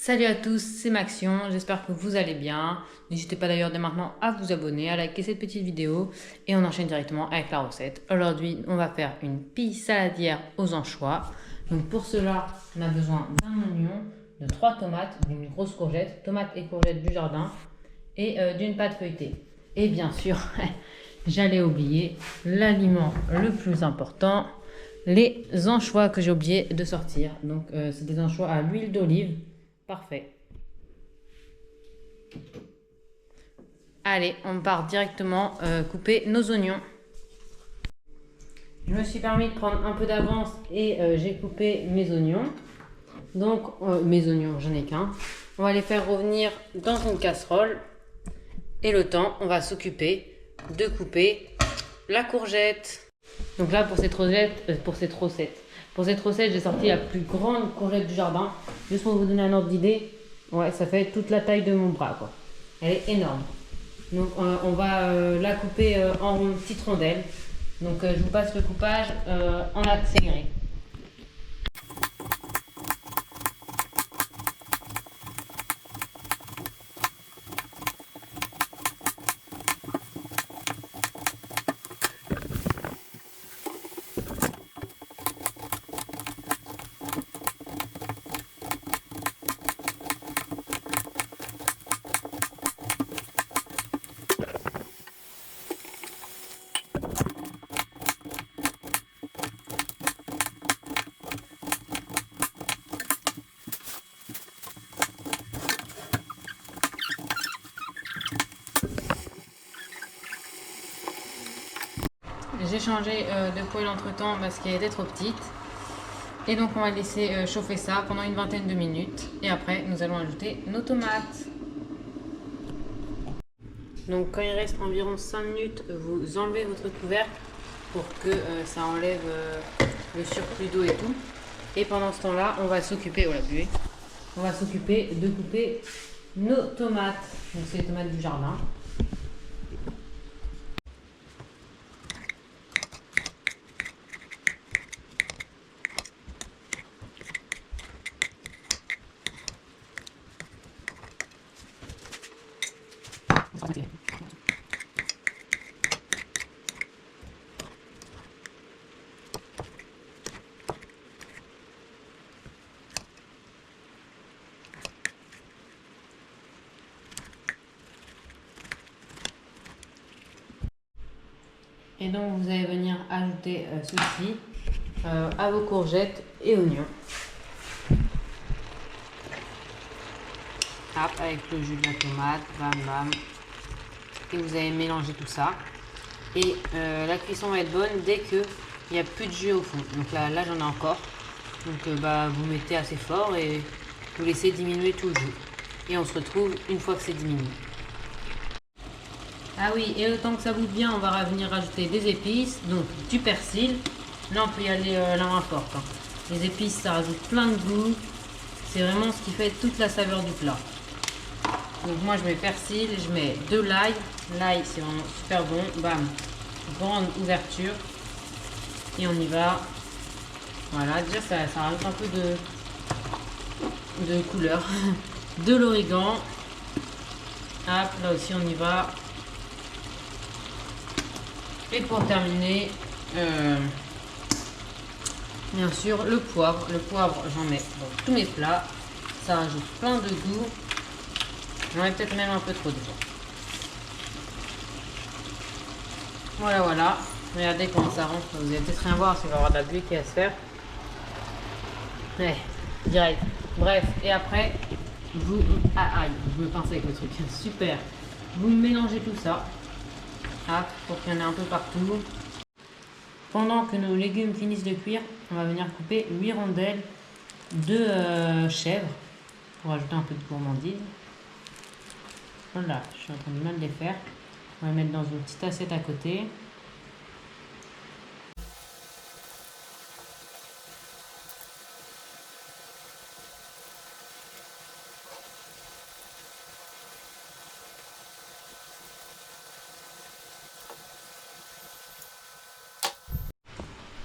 Salut à tous, c'est Maxion, j'espère que vous allez bien. N'hésitez pas d'ailleurs dès maintenant à vous abonner, à liker cette petite vidéo et on enchaîne directement avec la recette. Aujourd'hui, on va faire une pie saladière aux anchois. Donc pour cela, on a besoin d'un oignon, de 3 tomates, d'une grosse courgette, tomates et courgettes du jardin et d'une pâte feuilletée. Et bien sûr, j'allais oublier l'aliment le plus important, les anchois que j'ai oublié de sortir. Donc c'est des anchois à l'huile d'olive. Parfait. Allez, on part directement couper nos oignons. Je me suis permis de prendre un peu d'avance et j'ai coupé mes oignons. Donc, mes oignons, j'en ai qu'un. On va les faire revenir dans une casserole. Et le temps, on va s'occuper de couper la courgette. Donc là, pour cette recette, j'ai sorti la plus grande courgette du jardin. Juste pour vous donner un ordre d'idée, ouais, ça fait toute la taille de mon bras, quoi. Elle est énorme. Donc on va la couper en petites rondelles. Donc je vous passe le coupage en accéléré. J'ai changé de poêle entre temps parce qu'elle était trop petite. Et donc on va laisser chauffer ça pendant une vingtaine de minutes. Et après nous allons ajouter nos tomates. Donc quand il reste environ 5 minutes, vous enlevez votre couvercle pour que ça enlève le surplus d'eau et tout. Et pendant ce temps-là, on va s'occuper, on va s'occuper de couper nos tomates. Donc c'est les tomates du jardin. Et donc vous allez venir ajouter ceci à vos courgettes et oignons. Hop, avec le jus de la tomate, bam bam. Et vous allez mélanger tout ça. Et la cuisson va être bonne dès qu'il n'y a plus de jus au fond. Donc là j'en ai encore. Donc vous mettez assez fort et vous laissez diminuer tout le jus. Et on se retrouve une fois que c'est diminué. Ah oui, et le temps que ça bout bien, on va venir rajouter des épices, donc du persil. Là, on peut y aller la main forte. Hein. Les épices, ça rajoute plein de goût. C'est vraiment ce qui fait toute la saveur du plat. Donc moi, je mets persil, je mets de l'ail. L'ail, c'est vraiment super bon. Bam, grande ouverture. Et on y va. Voilà, déjà, ça rajoute un peu de couleur. De l'origan. Hop, là aussi, on y va. Et pour terminer, bien sûr, le poivre. Le poivre, j'en mets dans tous mes plats. Ça rajoute plein de goût. J'en mets peut-être même un peu trop dedans. Voilà, voilà. Regardez comment ça rentre. Vous allez peut-être rien voir parce qu'il va y avoir de la buée qui va se faire. Ouais, direct. Bref, et après, vous... Ah, aïe, je me pince avec le truc. Super. Vous mélangez tout ça. Hop, pour qu'il y en ait un peu partout. Pendant que nos légumes finissent de cuire, on va venir couper 8 rondelles de chèvre pour ajouter un peu de gourmandise. Voilà, je suis en train de mal les faire. On va les mettre dans une petite assiette à côté.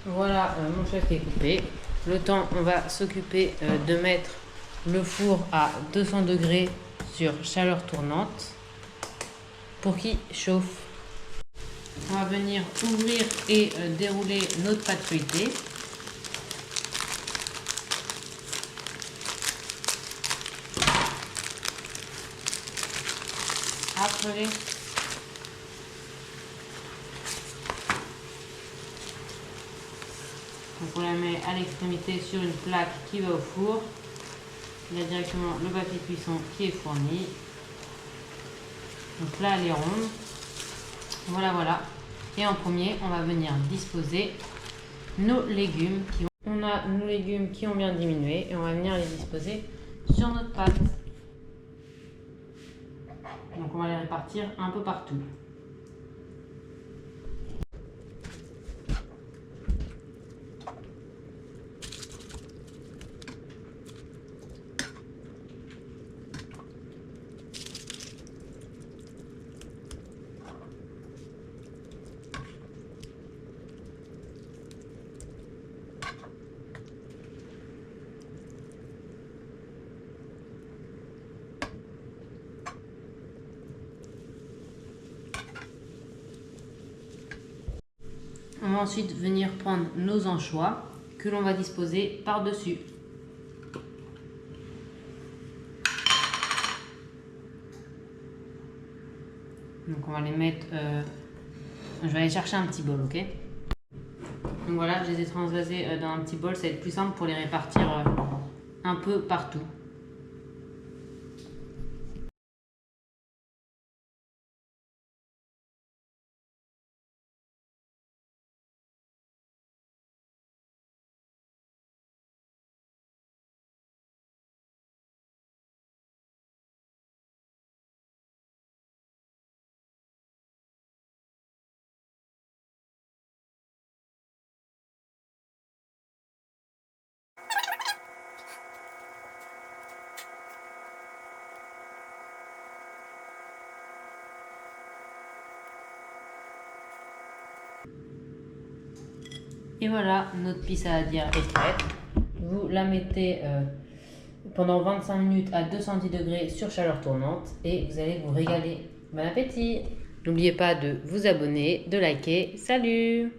Voilà, mon chef est coupé. Le temps, on va s'occuper de mettre le four à 200 degrés sur chaleur tournante pour qu'il chauffe. On va venir ouvrir et dérouler notre pâte feuilletée. Après, donc on la met à l'extrémité sur une plaque qui va au four. Il y a directement le papier cuisson qui est fourni. Donc là elle est ronde. Voilà, voilà. Et en premier, on va venir disposer nos légumes. On a nos légumes qui ont bien diminué et on va venir les disposer sur notre pâte. Donc on va les répartir un peu partout. On va ensuite venir prendre nos anchois que l'on va disposer par-dessus. Donc on va les mettre... je vais aller chercher un petit bol, ok? Donc voilà, je les ai transvasés dans un petit bol, ça va être plus simple pour les répartir un peu partout. Et voilà, notre pisse saladière est prête. Vous la mettez pendant 25 minutes à 210 degrés sur chaleur tournante et vous allez vous régaler. Bon appétit! N'oubliez pas de vous abonner, de liker. Salut!